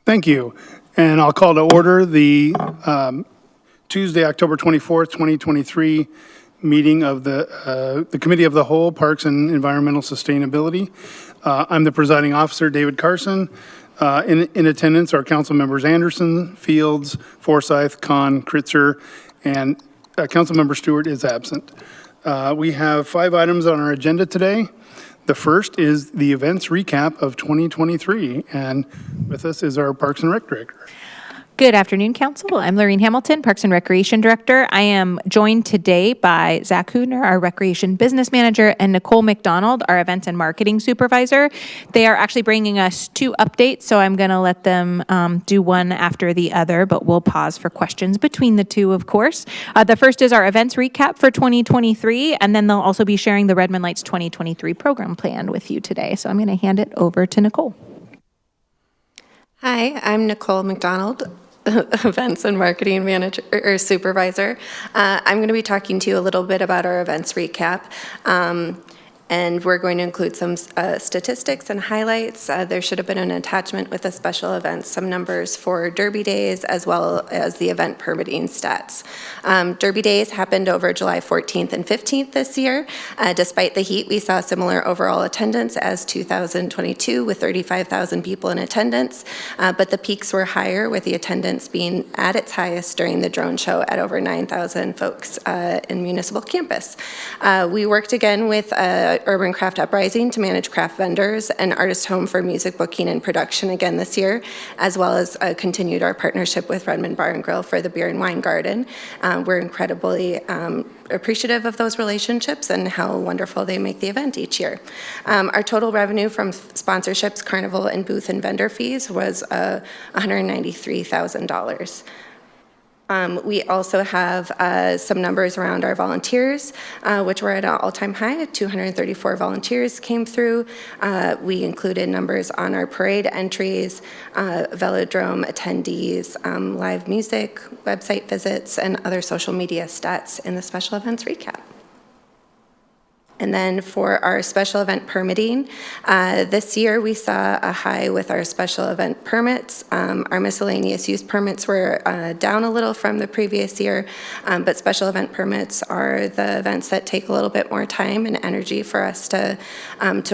Thank you. And I'll call to order the Tuesday, October 24th, 2023 meeting of the Committee of the Whole, Parks and Environmental Sustainability. I'm the presiding officer, David Carson. In attendance are council members Anderson, Fields, Forsyth, Kahn, Kritzer, and Councilmember Stewart is absent. We have 5 items on our agenda today. The first is the events recap of 2023, and with us is our Parks and Rec Director. Good afternoon, Council. I'm Lorene Hamilton, Parks and Recreation Director. I am joined today by Zach Hoodner, our Recreation Business Manager, and Nicole McDonald, our Events and Marketing Supervisor. They are actually bringing us 2 updates, so I'm going to let them do one after the other, but we'll pause for questions between the 2, of course. The first is our events recap for 2023, and then they'll also be sharing the Redmond Lights 2023 program plan with you today. So I'm going to hand it over to Nicole. Hi, I'm Nicole McDonald, Events and Marketing Manager or Supervisor. I'm going to be talking to you a little bit about our events recap. And we're going to include some statistics and highlights. There should have been an attachment with the special events, some numbers for Derby Days, as well as the event permitting stats. Derby Days happened over July 14th and 15th this year. Despite the heat, we saw similar overall attendance as 2022 with 35,000 people in attendance, but the peaks were higher with the attendance being at its highest during the drone show at over 9,000 folks in municipal campus. We worked again with Urban Craft Uprising to manage craft vendors and Artist Home for music booking and production again this year, as well as continued our partnership with Redmond Bar and Grill for the Beer and Wine Garden. We're incredibly appreciative of those relationships and how wonderful they make the event each year. Our total revenue from sponsorships, carnival, and booth and vendor fees was $193,000. We also have some numbers around our volunteers, which were at an all-time high. 234 volunteers came through. We included numbers on our parade entries, velodrome attendees, live music, website visits, and other social media stats in the special events recap. And then for our special event permitting, this year we saw a high with our special event permits. Our miscellaneous use permits were down a little from the previous year, but special event permits are the events that take a little bit more time and energy for us to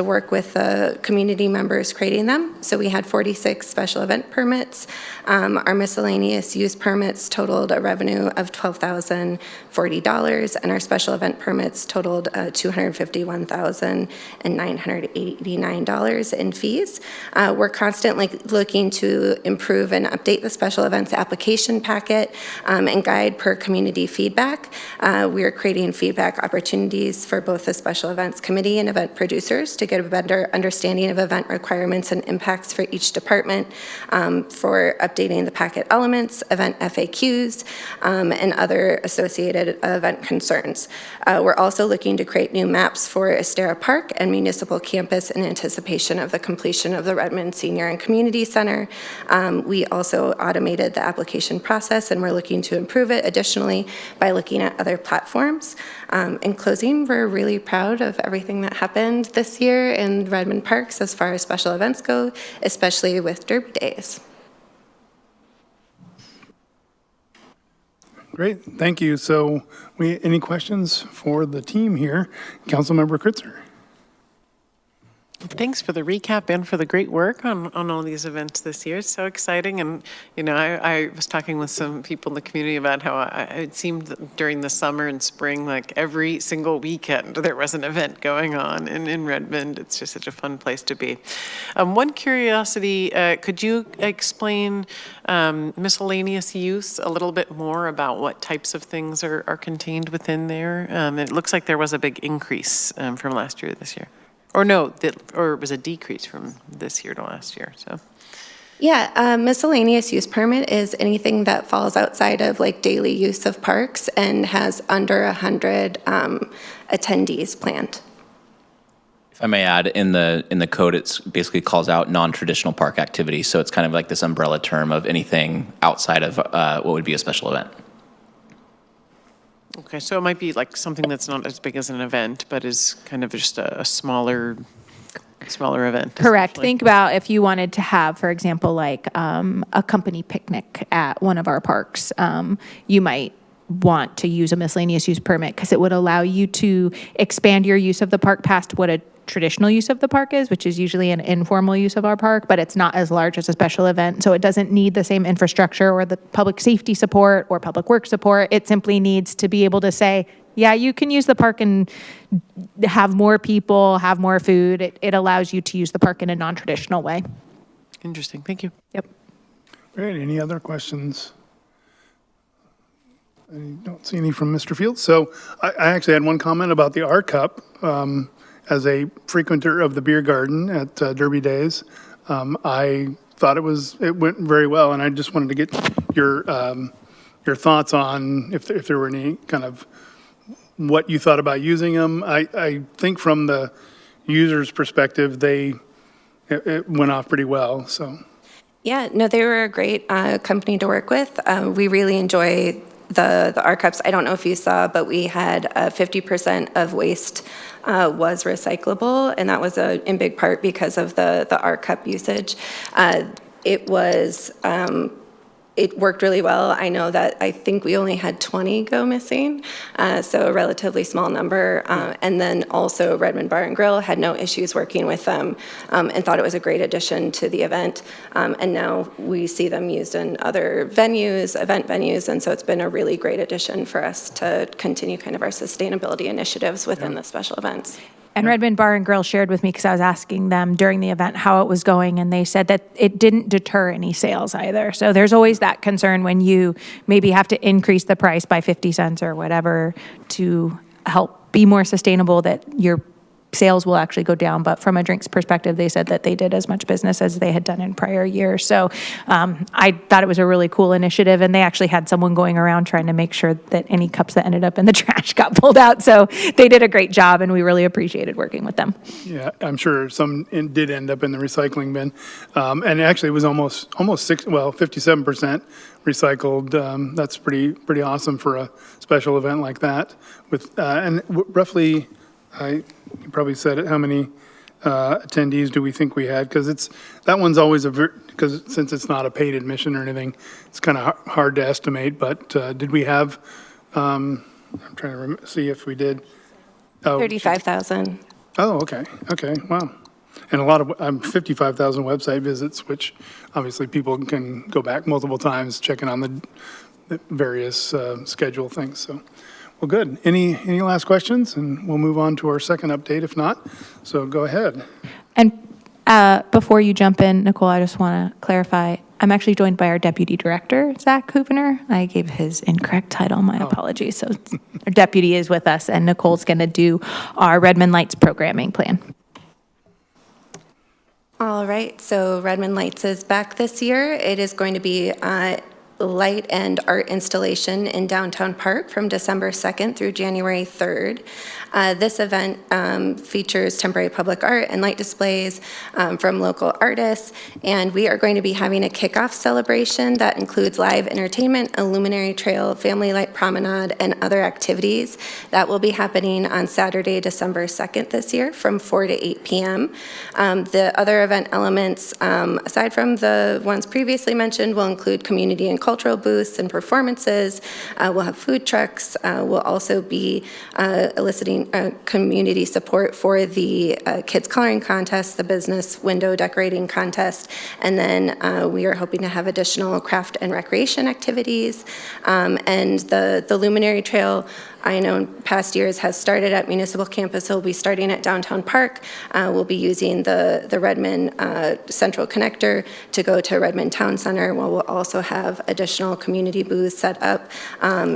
work with the community members creating them. So we had 46 special event permits. Our miscellaneous use permits totaled a revenue of $12,040, and our special event permits totaled $251,989 in fees. We're constantly looking to improve and update the special events application packet and guide per community feedback. We are creating feedback opportunities for both the special events committee and event producers to get a better understanding of event requirements and impacts for each department, for updating the packet elements, event FAQs, and other associated event concerns. We're also looking to create new maps for Estera Park and Municipal Campus in anticipation of the completion of the Redmond Senior and Community Center. We also automated the application process, and we're looking to improve it additionally by looking at other platforms. In closing, we're really proud of everything that happened this year in Redmond Parks as far as special events go, especially with Derby Days. Great, thank you. So, any questions for the team here? Councilmember Kritzer. Thanks for the recap and for the great work on all these events this year. It's so exciting. And, you know, I was talking with some people in the community about how it seemed during the summer and spring, like every single weekend there was an event going on in Redmond. It's just such a fun place to be. One curiosity, could you explain miscellaneous use a little bit more about what types of things are contained within there? It looks like there was a big increase from last year to this year. Or no, or it was a decrease from this year to last year, so. Yeah, miscellaneous use permit is anything that falls outside of like daily use of parks and has under 100 attendees planned. If I may add, in the code, it's basically calls out non-traditional park activities, so it's kind of like this umbrella term of anything outside of what would be a special event. Okay, so it might be like something that's not as big as an event, but is kind of just a smaller event. Correct. essentially. Think about if you wanted to have, for example, like a company picnic at one of our parks. You might want to use a miscellaneous use permit because it would allow you to expand your use of the park past what a traditional use of the park is, which is usually an informal use of our park, but it's not as large as a special event. So it doesn't need the same infrastructure or the public safety support or public works support. It simply needs to be able to say, yeah, you can use the park and have more people, have more food. It allows you to use the park in a non-traditional way. Interesting, thank you. Yep. Great, any other questions? I don't see any from Mr. Fields. So I actually had one comment about the R Cup. As a frequenter of the beer garden at Derby Days, I thought it went very well, and I just wanted to get your thoughts on if there were any kind of what you thought about using them. I think from the user's perspective, it went off pretty well. So Yeah, no, they were a great company to work with. We really enjoy the R cups. I don't know if you saw, but we had 50% of waste was recyclable, and that was in big part because of the R cup usage. It worked really well. I know that I think we only had 20 go missing, so a relatively small number. And then also Redmond Bar and Grill had no issues working with them and thought it was a great addition to the event. And now we see them used in other venues, event venues, and so it's been a really great addition for us to continue kind of our sustainability initiatives within the special events. And Redmond Bar and Grill shared with me, because I was asking them during the event how it was going, and they said that it didn't deter any sales either. So there's always that concern when you maybe have to increase the price by 50 cents or whatever to help be more sustainable, that your sales will actually go down. But from a drinks perspective, they said that they did as much business as they had done in prior years. So I thought it was a really cool initiative, and they actually had someone going around trying to make sure that any cups that ended up in the trash got pulled out. So they did a great job, and we really appreciated working with them. yeah, I'm sure some did end up in the recycling bin, and actually it was almost 57% recycled. That's pretty awesome for a special event like that. With and roughly, you probably said it, how many attendees do we think we had? Because that one's always because since it's not a paid admission or anything, it's kind of hard to estimate. But did we have? I'm trying to see if we did. 35,000. Oh, okay, wow. And a lot of 55,000 website visits, which obviously people can go back multiple times checking on the various schedule things. So. Well, good. Any last questions? And we'll move on to our second update if not. So go ahead. And before you jump in, Nicole, I just want to clarify, I'm actually joined by our Deputy Director, Zach Hoovener. I gave his incorrect title, my apologies. So our deputy is with us, and Nicole's going to do our Redmond Lights programming plan. All right, so Redmond Lights is back this year. It is going to be light and art installation in Downtown Park from December 2nd through January 3rd. This event features temporary public art and light displays from local artists, and we are going to be having a kickoff celebration that includes live entertainment, a luminary trail, family light promenade, and other activities. That will be happening on Saturday, December 2nd this year from 4 to 8 p.m. The other event elements, aside from the ones previously mentioned, will include community and cultural booths and performances. We'll have food trucks. We'll also be eliciting community support for the kids coloring contest, the business window decorating contest, and then we are hoping to have additional craft and recreation activities. And the Luminary Trail, I know in past years, has started at Municipal Campus. It'll be starting at Downtown Park. We'll be using the Redmond Central Connector to go to Redmond Town Center, while we'll also have additional community booths set up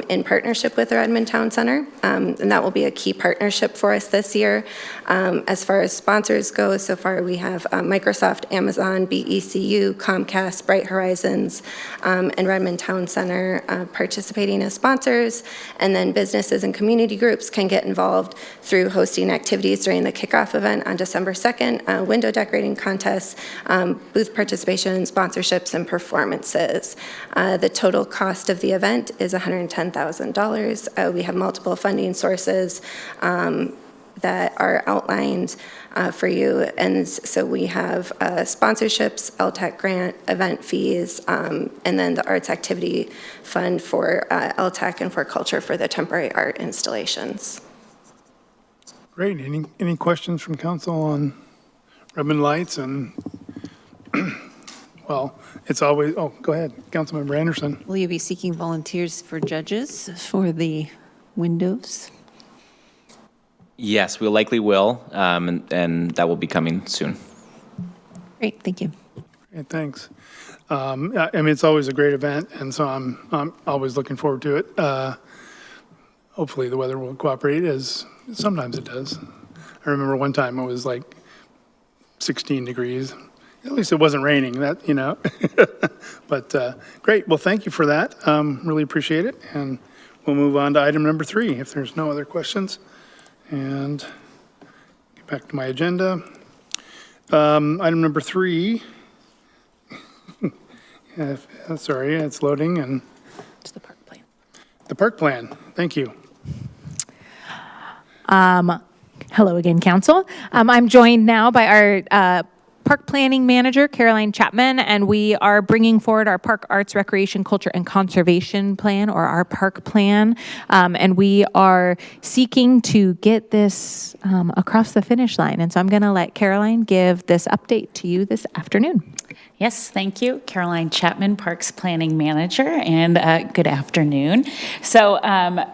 in partnership with the Redmond Town Center. And that will be a key partnership for us this year. As far as sponsors go, so far we have Microsoft, Amazon, BECU, Comcast, Bright Horizons, and Redmond Town Center participating as sponsors. And then businesses businesses and community groups can get involved through hosting activities during the kickoff event on December 2nd, window decorating contests, booth participation, sponsorships, and performances. The total cost of the event is $110,000. We have multiple funding sources that are outlined for you. And so we have sponsorships, LTAC grant, event fees, and then the Arts Activity Fund for LTAC and for Culture for the temporary art installations. Great. Any questions from council on Redmond Lights? And, well, it's always, oh, go ahead, Councilmember Anderson. Will you be seeking volunteers for judges for the windows? Yes, we likely will, and that will be coming soon. Great, thank you. Okay, thanks. I mean, it's always a great event, and so I'm always looking forward to it. Hopefully the weather will cooperate, as sometimes it does. I remember one time it was like 16 degrees. At least it wasn't raining, that, you know. But great, well, thank you for that. Really appreciate it. And we'll move on to item number 3, if there's no other questions. And get back to my agenda. Item number 3. Sorry, it's loading. And It's the park plan. the park plan. Thank you. Hello again, Council. I'm joined now by our Park Planning Manager, Caroline Chapman, and we are bringing forward our Park Arts, Recreation, Culture, and Conservation Plan, or our Park Plan. And we are seeking to get this across the finish line. And so I'm going to let Caroline give this update to you this afternoon. Yes, thank you. Caroline Chapman, Parks Planning Manager, and good afternoon. So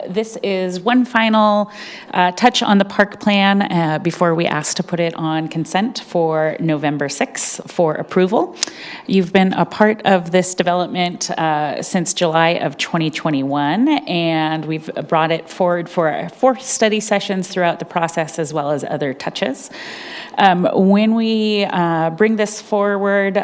this is one final touch on the park plan before we ask to put it on consent for November 6th for approval. You've been a part of this development since July of 2021, and we've brought it forward for 4 study sessions throughout the process, as well as other touches. When we bring this forward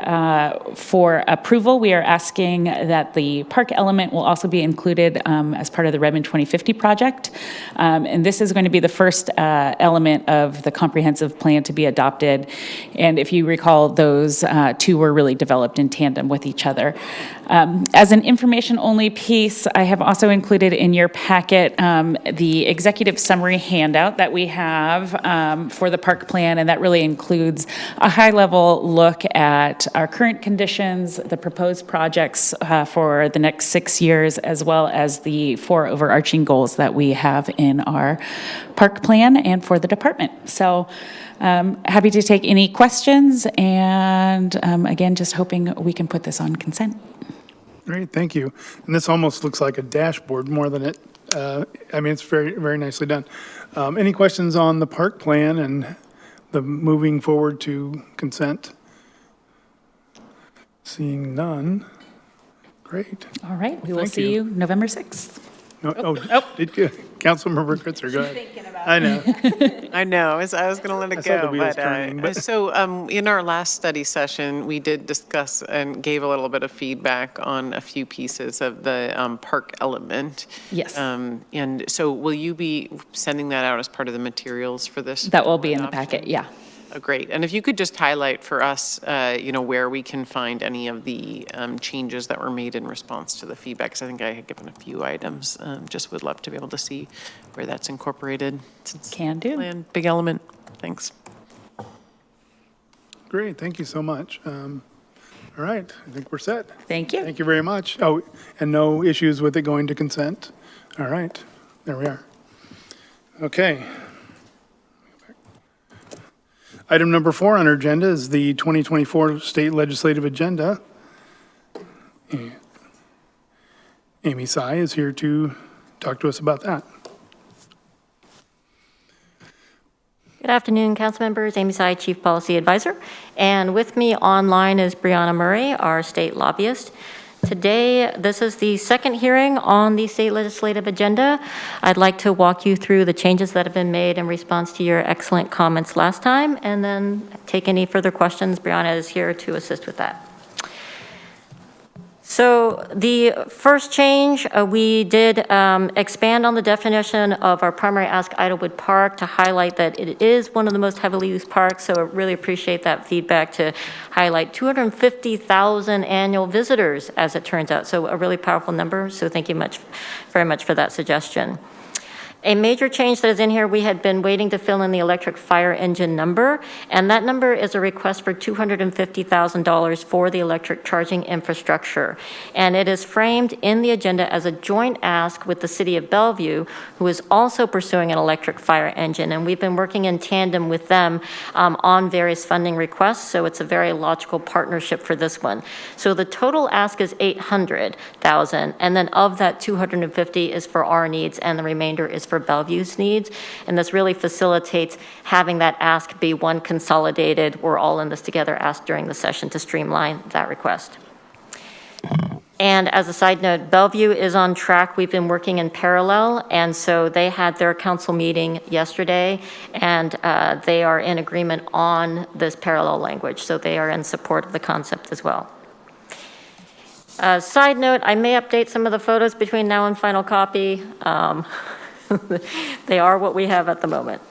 for approval, we are asking that the park element will also be included as part of the Redmond 2050 project. And this is going to be the first element of the comprehensive plan to be adopted. And if you recall, those 2 were really developed in tandem with each other. As an information-only piece, I have also included in your packet the executive summary handout that we have for the park plan, and that really includes a high-level look at our current conditions, the proposed projects for the next 6 years, as well as the 4 overarching goals that we have in our park plan and for the department. So happy to take any questions, and again, just hoping we can put this on consent. Great, thank you. And this almost looks like a dashboard more than it, I mean, it's very, very nicely done. Any questions on the park plan and the moving forward to consent? Seeing none. Great. All right, we will Thank see you. you November 6th. Did you? Councilmember Kritzer, go ahead. I know. I know, I was going to let I it saw the go, wheels turning, but- so in our last study session, we did discuss and gave a little bit of feedback on a few pieces of the park element. Yes. And so will you be sending that out as part of the materials for this? That will be in the adoption? packet, yeah. Oh, great. And if you could just highlight for us, where we can find any of the changes that were made in response to the feedback, because I think I had given a few items. Just would love to be able to see where that's incorporated. Since Can do. plan, big element. Thanks. Great, thank you so much. All right, I think we're set. Thank you. Thank you very much. Oh, and no issues with it going to consent? All right, there we are. Okay. Item number 4 on our agenda is the 2024 State Legislative Agenda. Amy Sy is here to talk to us about that. Good afternoon, council members. Amy Sy, Chief Policy Advisor. And with me online is Brianna Murray, our state lobbyist. Today, this is the second hearing on the state legislative agenda. I'd like to walk you through the changes that have been made in response to your excellent comments last time, and then take any further questions. Brianna is here to assist with that. So the first change, we did expand on the definition of our primary ask Idlewood Park to highlight that it is one of the most heavily used parks. So I really appreciate that feedback to highlight 250,000 annual visitors, as it turns out. So a really powerful number. So thank you very much for that suggestion. A major change that is in here, we had been waiting to fill in the electric fire engine number, and that number is a request for $250,000 for the electric charging infrastructure. And it is framed in the agenda as a joint ask with the City of Bellevue, who is also pursuing an electric fire engine. And we've been working in tandem with them on various funding requests, so it's a very logical partnership for this one. So the total ask is $800,000, and then of that, 250 is for our needs, and the remainder is for Bellevue's needs. And this really facilitates having that ask be one consolidated, we're all in this together ask during the session to streamline that request. And as a side note, Bellevue is on track. We've been working in parallel, and so they had their council meeting yesterday, and they are in agreement on this parallel language, so they are in support of the concept as well. Side note, I may update some of the photos between now and final copy. They are what we have at the moment.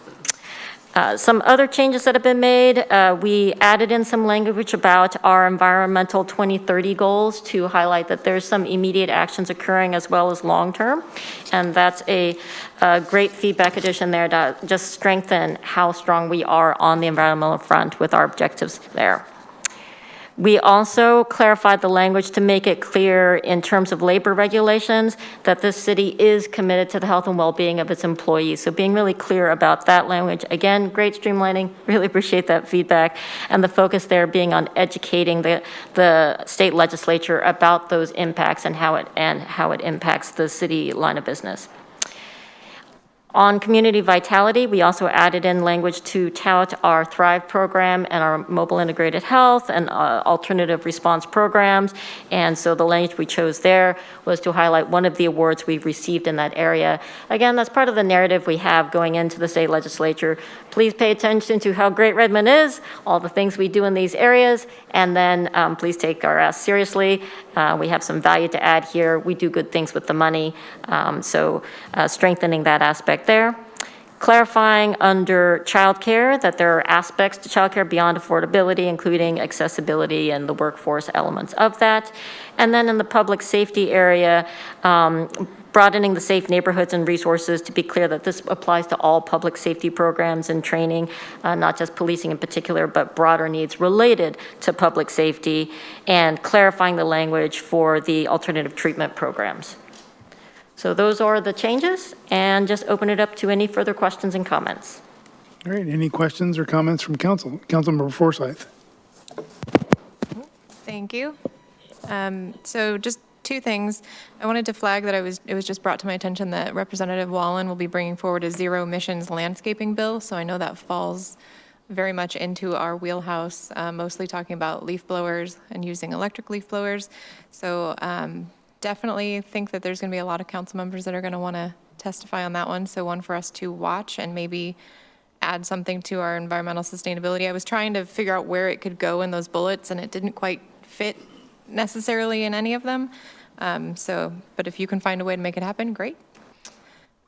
Some other changes that have been made, we added in some language about our environmental 2030 goals to highlight that there's some immediate actions occurring as well as long-term. And that's a great feedback addition there to just strengthen how strong we are on the environmental front with our objectives there. We also clarified the language to make it clear in terms of labor regulations that this city is committed to the health and well-being of its employees. So being really clear about that language. Again, great streamlining, really appreciate that feedback. And the focus there being on educating the state legislature about those impacts and how it impacts the city line of business. On community vitality, we also added in language to tout our Thrive program and our mobile integrated health and alternative response programs. And so the language we chose there was to highlight one of the awards we've received in that area. Again, that's part of the narrative we have going into the state legislature. Please pay attention to how great Redmond is, all the things we do in these areas, and then please take our ask seriously. We have some value to add here. We do good things with the money, so strengthening that aspect there. Clarifying under childcare that there are aspects to childcare beyond affordability, including accessibility and the workforce elements of that. And then in the public safety area, broadening the safe neighborhoods and resources to be clear that this applies to all public safety programs and training, not just policing in particular, but broader needs related to public safety, and clarifying the language for the alternative treatment programs. So those are the changes, and just open it up to any further questions and comments. All right, any questions or comments from council? Councilmember Forsyth. Thank you. So just two things. I wanted to flag that it was just brought to my attention that Representative Wallen will be bringing forward a zero emissions landscaping bill. So I know that falls very much into our wheelhouse, mostly talking about leaf blowers and using electric leaf blowers. So definitely think that there's going to be a lot of council members that are going to want to testify on that one. So one for us to watch and maybe add something to our environmental sustainability. I was trying to figure out where it could go in those bullets, and it didn't quite fit necessarily in any of them. But if you can find a way to make it happen, great.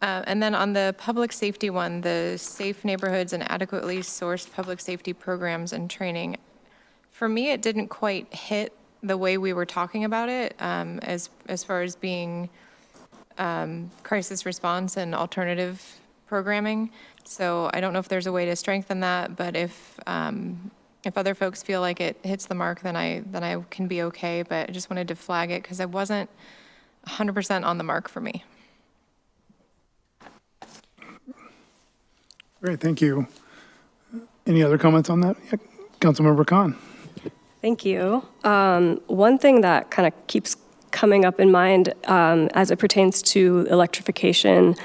And then on the public safety one, the safe neighborhoods and adequately sourced public safety programs and training, for me, it didn't quite hit the way we were talking about it, as far as being crisis response and alternative programming. So I don't know if there's a way to strengthen that, but if other folks feel like it hits the mark, then I can be okay. But I just wanted to flag it because I wasn't 100% on the mark for me. Great, thank you. Any other comments on that? Yeah, Councilmember Khan. Thank you. One thing that kind of keeps coming up in mind as it pertains to electrification,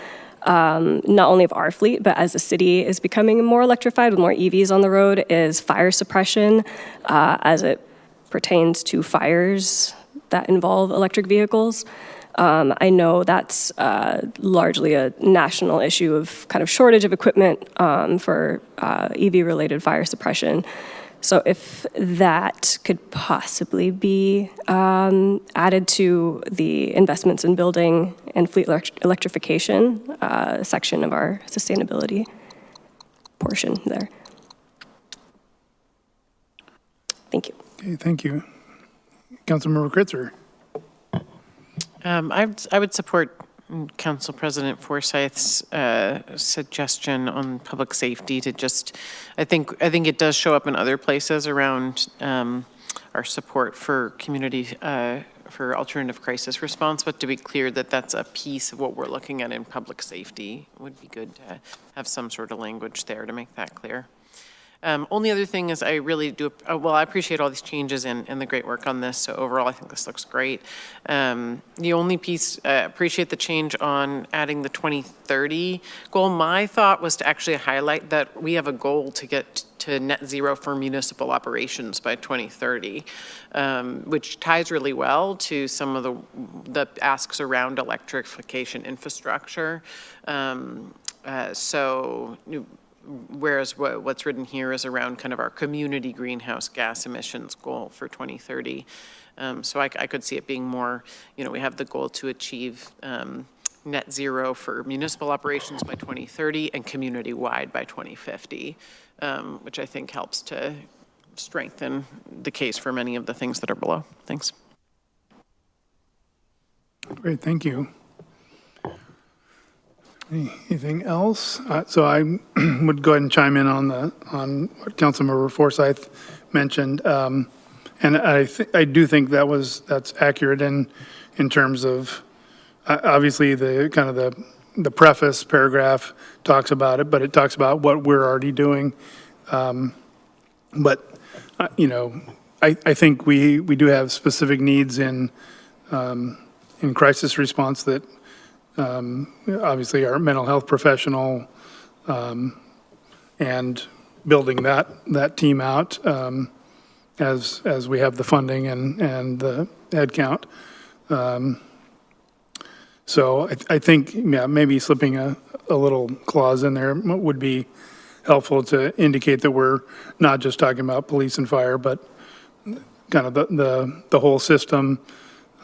not only of our fleet, but as the city is becoming more electrified with more EVs on the road, is fire suppression as it pertains to fires that involve electric vehicles. I know that's largely a national issue of kind of shortage of equipment for EV-related fire suppression. So if that could possibly be added to the investments in building and fleet electrification section of our sustainability portion there. Thank you. Okay, thank you. Councilmember Kritzer. I would support Council President Forsyth's suggestion on public safety to just, I think it does show up in other places around our support for community, for alternative crisis response, but to be clear that that's a piece of what we're looking at in public safety. It would be good to have some sort of language there to make that clear. Only other thing is I really do, well, I appreciate all these changes and the great work on this. So overall, I think this looks great. The only piece, appreciate the change on adding the 2030 goal. My thought was to actually highlight that we have a goal to get to net zero for municipal operations by 2030, which ties really well to some of the asks around electrification infrastructure. Whereas what's written here is around kind of our community greenhouse gas emissions goal for 2030. So I could see it being more, we have the goal to achieve net zero for municipal operations by 2030 and community-wide by 2050, which I think helps to strengthen the case for many of the things that are below. Thanks. Great, thank you. Anything else? So I would go ahead and chime in on what Councilmember Forsyth mentioned, and I do think that's accurate in terms of obviously the kind of the preface paragraph talks about it, but it talks about what we're already doing. But I think we do have specific needs in crisis response that. Obviously our mental health professional and building that team out as we have the funding and the head count. So I think maybe slipping a little clause in there would be helpful to indicate that we're not just talking about police and fire, but kind of the whole system,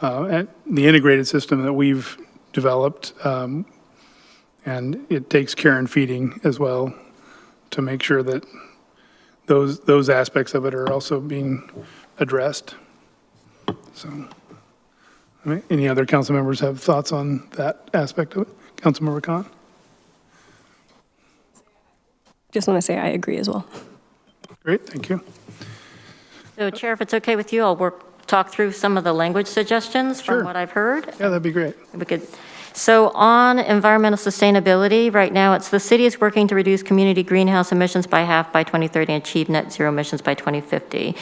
and the integrated system that we've developed, and it takes care and feeding as well to make sure that those aspects of it are also being addressed. So, any other council members have thoughts on that aspect of it? Councilmember Khan? Just want to say I agree as well. Great, thank you. So Chair, if it's okay with you, I'll talk through some of the language suggestions Sure. from what I've heard. Yeah, that'd be great. So on environmental sustainability, right now it's the city is working to reduce community greenhouse emissions by half by 2030 and achieve net zero emissions by 2050.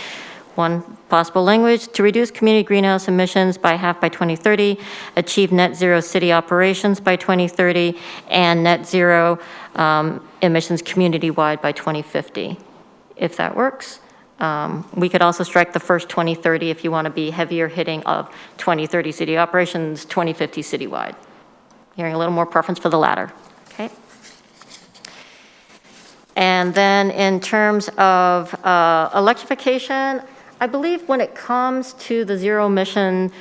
One possible language, to reduce community greenhouse emissions by half by 2030, achieve net zero city operations by 2030, and net zero emissions community-wide by 2050, if that works. We could also strike the first 2030 if you want to be heavier hitting of 2030 city operations, 2050 citywide. Hearing a little more preference for the latter, okay? And then in terms of electrification, I believe when it comes to the zero emission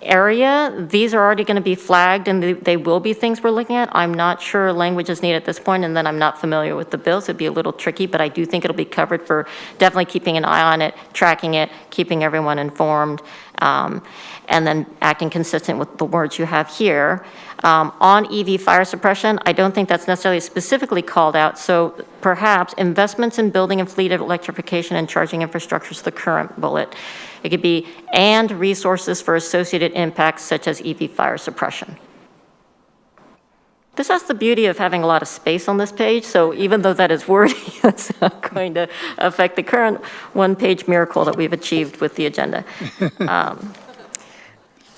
area, these are already going to be flagged and they will be things we're looking at. I'm not sure language is needed at this point, and then I'm not familiar with the bill, so it'd be a little tricky, but I do think it'll be covered for definitely keeping an eye on it, tracking it, keeping everyone informed, and then acting consistent with the words you have here. On EV fire suppression, I don't think that's necessarily specifically called out, so perhaps investments in building and fleet electrification and charging infrastructure is the current bullet. It could be, and resources for associated impacts such as EV fire suppression. This has the beauty of having a lot of space on this page, so even though that is wordy, it's not going to affect the current one-page miracle that we've achieved with the agenda.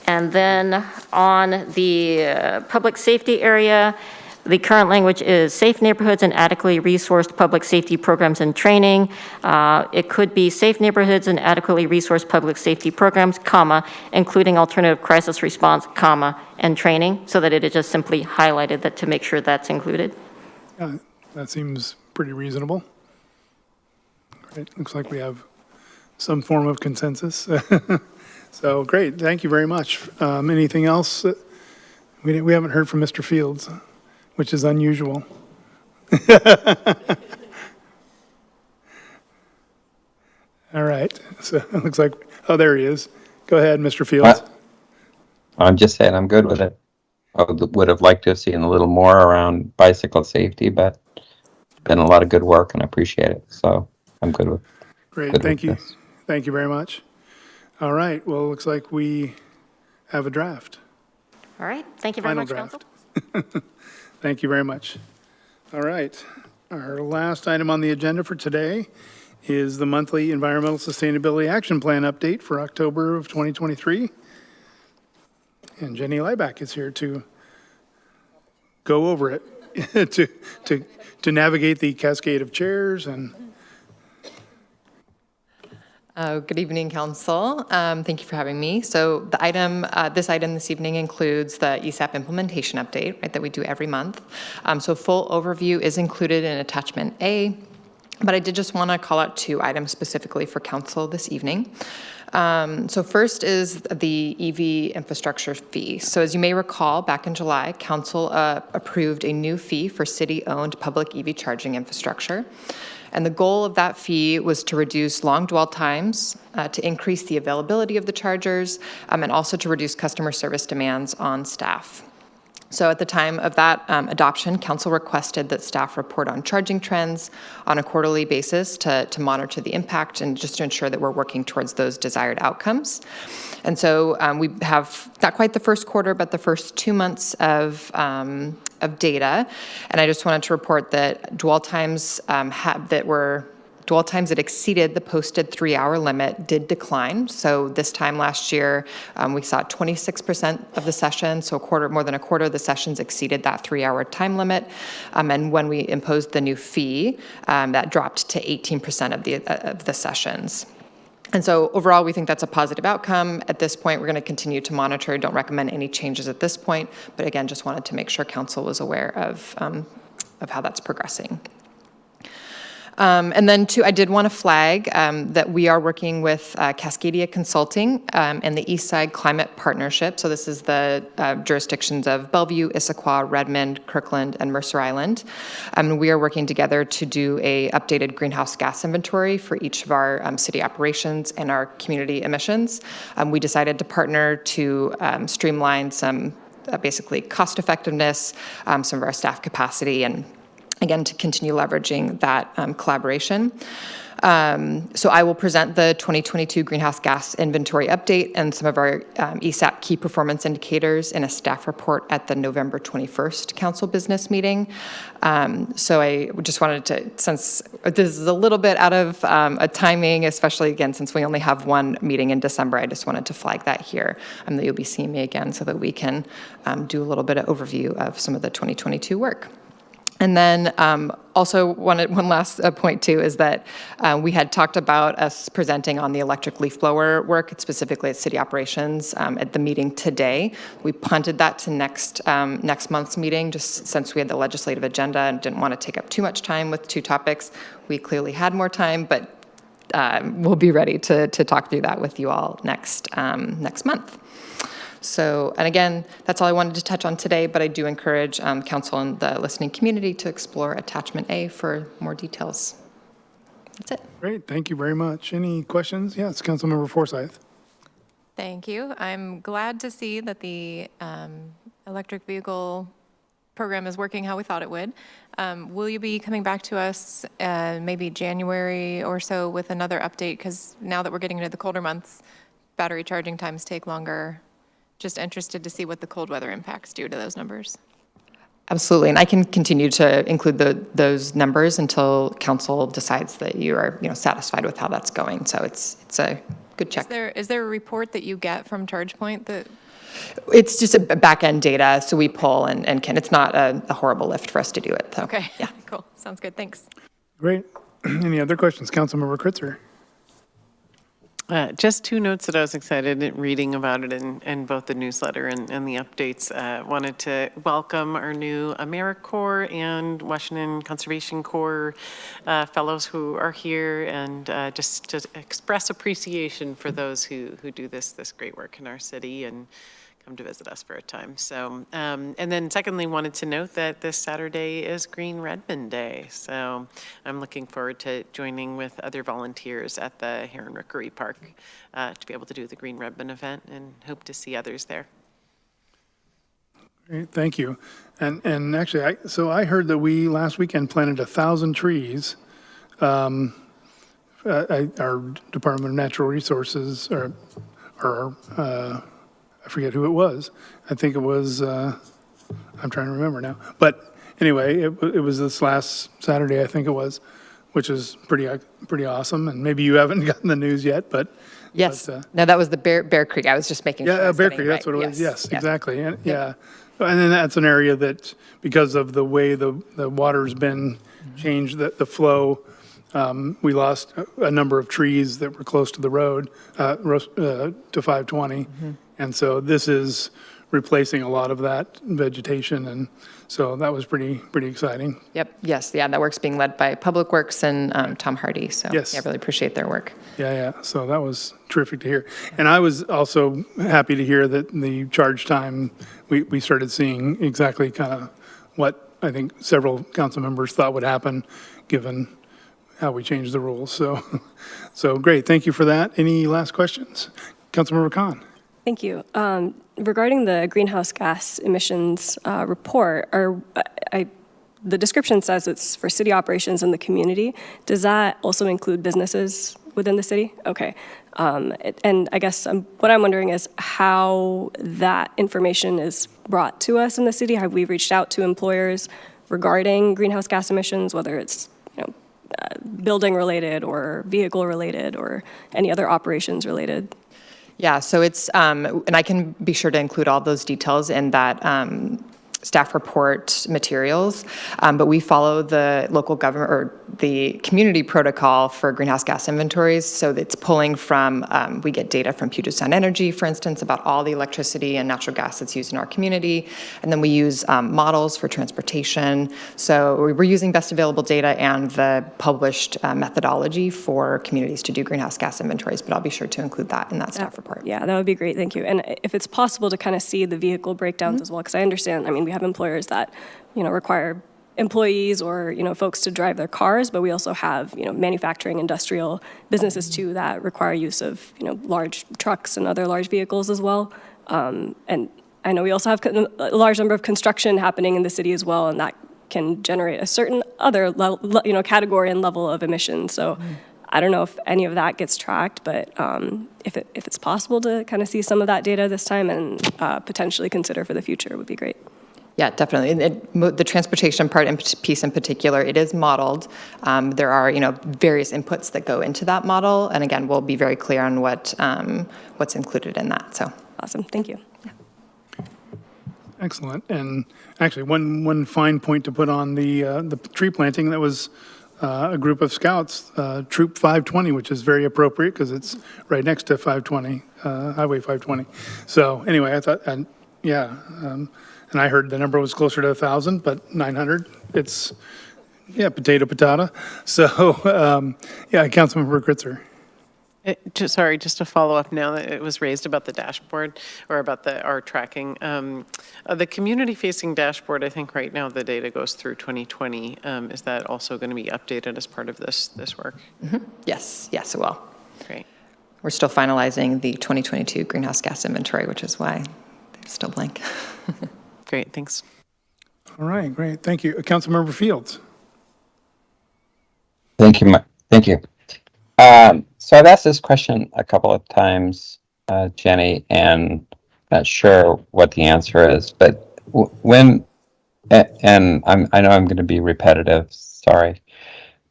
And then on the public safety area, the current language is safe neighborhoods and adequately resourced public safety programs and training. It could be safe neighborhoods and adequately resourced public safety programs, comma, including alternative crisis response, comma, and training, so that it is just simply highlighted that to make sure that's included. That seems pretty reasonable. It looks like we have some form of consensus. So great, thank you very much. Anything else? We haven't heard from Mr. Fields, which is unusual. All right, so it looks like, oh, there he is. Go ahead, Mr. Fields. I'm just saying I'm good with it. I would have liked to have seen a little more around bicycle safety, but it's been a lot of good work and I appreciate it. So I'm good with Great, good thank with you. this. Thank you very much. All right, well, it looks like we have a draft. All right, thank you very Final much, Council. draft. Thank you very much. All right, our last item on the agenda for today is the monthly Environmental Sustainability Action Plan update for October of 2023. And Jenny Lieback is here to go over it, to navigate the cascade of chairs and. Good evening, Council. Thank you for having me. So the item, this item this evening includes the ESAP implementation update, right, that we do every month. So full overview is included in attachment A, but I did just want to call out 2 items specifically for Council this evening. So first is the EV infrastructure fee. So as you may recall, back in July, Council approved a new fee for city-owned public EV charging infrastructure. And the goal of that fee was to reduce long dwell times, to increase the availability of the chargers, and also to reduce customer service demands on staff. So at the time of that adoption, Council requested that staff report on charging trends on a quarterly basis to monitor the impact and just to ensure that we're working towards those desired outcomes. And so we have not quite the first quarter, but the first 2 months of data. And I just wanted to report that dwell times that exceeded the posted 3-hour limit did decline. So this time last year, we saw 26% of the sessions, so more than a quarter of the sessions exceeded that 3-hour time limit. And when we imposed the new fee, that dropped to 18% of the sessions. And so overall, we think that's a positive outcome. At this point, we're going to continue to monitor. Don't recommend any changes at this point, but again, just wanted to make sure Council was aware of how that's progressing. And then I did want to flag that we are working with Cascadia Consulting and the Eastside Climate Partnership. So this is the jurisdictions of Bellevue, Issaquah, Redmond, Kirkland, and Mercer Island. We are working together to do a updated greenhouse gas inventory for each of our city operations and our community emissions. We decided to partner to streamline some basically cost effectiveness, some of our staff capacity, and again, to continue leveraging that collaboration. So I will present the 2022 greenhouse gas inventory update and some of our ESAP key performance indicators in a staff report at the November 21st Council business meeting. So I just wanted to, since this is a little bit out of a timing, especially again, since we only have one meeting in December, I just wanted to flag that here, that you'll be seeing me again so that we can do a little bit of overview of some of the 2022 work. And then also one last point too is that we had talked about us presenting on the electric leaf blower work, specifically at city operations at the meeting today. We punted that to next month's meeting just since we had the legislative agenda and didn't want to take up too much time with 2 topics. We clearly had more time, but we'll be ready to talk through that with you all next month. So, and again, that's all I wanted to touch on today, but I do encourage Council and the listening community to explore attachment A for more details. That's it. Great, thank you very much. Any questions? Yes, Councilmember Forsyth. Thank you. I'm glad to see that the electric vehicle program is working how we thought it would. Will you be coming back to us maybe January or so with another update? Because now that we're getting into the colder months, battery charging times take longer. Just interested to see what the cold weather impacts do to those numbers. Absolutely, and I can continue to include those numbers until Council decides that you are satisfied with how that's going. So it's a good check. Is there a report that you get from ChargePoint that? It's just a back-end data, so we pull and can. It's not a horrible lift for us to do it. So. Okay, yeah, cool. Sounds good. Thanks. Great. Any other questions? Councilmember Kritzer. Just two notes that I was excited at reading about it in both the newsletter and the updates. Wanted to welcome our new AmeriCorps and Washington Conservation Corps fellows who are here, and just to express appreciation for those who do this great work in our city and come to visit us for a time. So, and then secondly, wanted to note that this Saturday is Green Redmond Day. So I'm looking forward to joining with other volunteers at the Heron Rookery Park to be able to do the Green Redmond event, and hope to see others there. Great, thank you. And actually, I heard that we last weekend planted 1,000 trees. Our Department of Natural Resources, or I forget who it was. I think it was, I'm trying to remember now. But anyway, it was this last Saturday, I think it was, which is pretty awesome. And maybe you haven't gotten the news yet, but. Yes. No, that was the Bear Creek. I was just making sure. Yeah, Bear Creek, that's what it was. Yes, exactly. And yeah. And then that's an area that, because of the way the water's been changed, the flow, we lost a number of trees that were close to the road, to 520. And so this is replacing a lot of that vegetation, and so that was pretty exciting. Yep. Yes. Yeah. That work's being led by Public Works and Tom Hardy. So Yes. yeah, I really appreciate their work. Yeah. So that was terrific to hear. And I was also happy to hear that the charge time, we started seeing exactly kind of what I think several council members thought would happen, given how we changed the rules. So great. Thank you for that. Any last questions? Councilmember Khan. Thank you. Regarding the greenhouse gas emissions report, the description says it's for city operations in the community. Does that also include businesses within the city? Okay. And I guess what I'm wondering is how that information is brought to us in the city. Have we reached out to employers regarding greenhouse gas emissions, whether it's building related or vehicle related or any other operations related? Yeah, so it's, and I can be sure to include all those details in that staff report materials, but we follow the local government or the community protocol for greenhouse gas inventories. So it's pulling from, we get data from Puget Sound Energy, for instance, about all the electricity and natural gas that's used in our community. And then we use models for transportation. So we're using best available data and the published methodology for communities to do greenhouse gas inventories, but I'll be sure to include that in that staff report. Yeah, that would be great, thank you. And if it's possible to kind of see the vehicle breakdowns as well, because I understand, I mean, we have employers that, require employees or, folks to drive their cars, but we also have, manufacturing, industrial businesses too that require use of, large trucks and other large vehicles as well. And I know we also have a large number of construction happening in the city as well, and that can generate a certain other, category and level of emissions. So I don't know if any of that gets tracked, but if it's possible to kind of see some of that data this time and potentially consider for the future would be great. Yeah, definitely. The transportation part and piece in particular, it is modeled. There are, various inputs that go into that model, and again, we'll be very clear on what's included in that. So awesome, thank you. Yeah. Excellent. And actually, one fine point to put on the tree planting, that was a group of scouts, Troop 520, which is very appropriate because it's right next to 520, Highway 520. So anyway, I thought, and yeah. And I heard the number was closer to 1,000, but 900, it's, potato. So, Councilmember Kritzer. Just to follow up now that it was raised about the dashboard or about our tracking. The community-facing dashboard, I think right now the data goes through 2020. Is that also going to be updated as part of this work? Mm-hmm. Yes, it will. Great. We're still finalizing the 2022 greenhouse gas inventory, which is why they're still blank. Great, thanks. All right, great, thank you. Councilmember Fields. Thank you. So I've asked this question a couple of times, Jenny, and not sure what the answer is, but I know I'm going to be repetitive, sorry,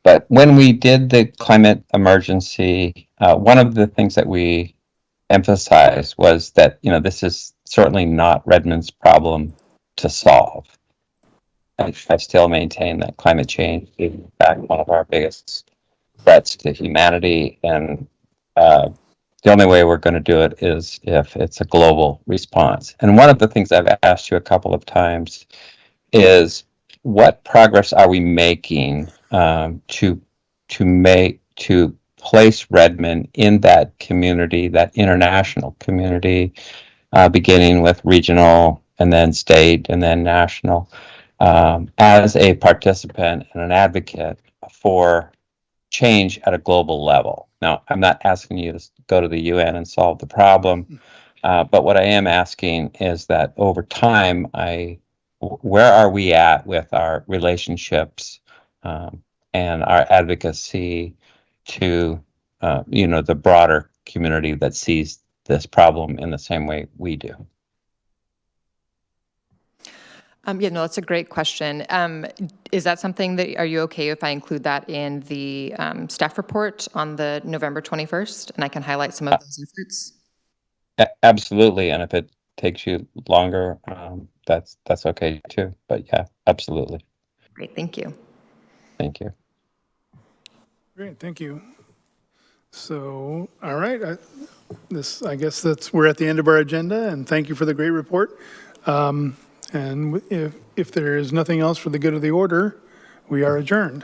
but when we did the climate emergency, one of the things that we emphasized was that, this is certainly not Redmond's problem to solve. I still maintain that climate change is in fact one of our biggest threats to humanity, and the only way we're going to do it is if it's a global response. And one of the things I've asked you a couple of times is what progress are we making to place Redmond in that community, that international community, beginning with regional and then state and then national, as a participant and an advocate for change at a global level. Now, I'm not asking you to go to the UN and solve the problem, but what I am asking is that over time, where are we at with our relationships and our advocacy to the broader community that sees this problem in the same way we do? Yeah, no, that's a great question. Is that something that, are you okay if I include that in the staff report on the November 21st? And I can highlight some of those efforts? Absolutely. And if it takes you longer, that's okay too. But yeah, absolutely. Great, thank you. Thank you. Great, thank you. So, all right, I guess we're at the end of our agenda, and thank you for the great report. And if there is nothing else for the good of the order, we are adjourned.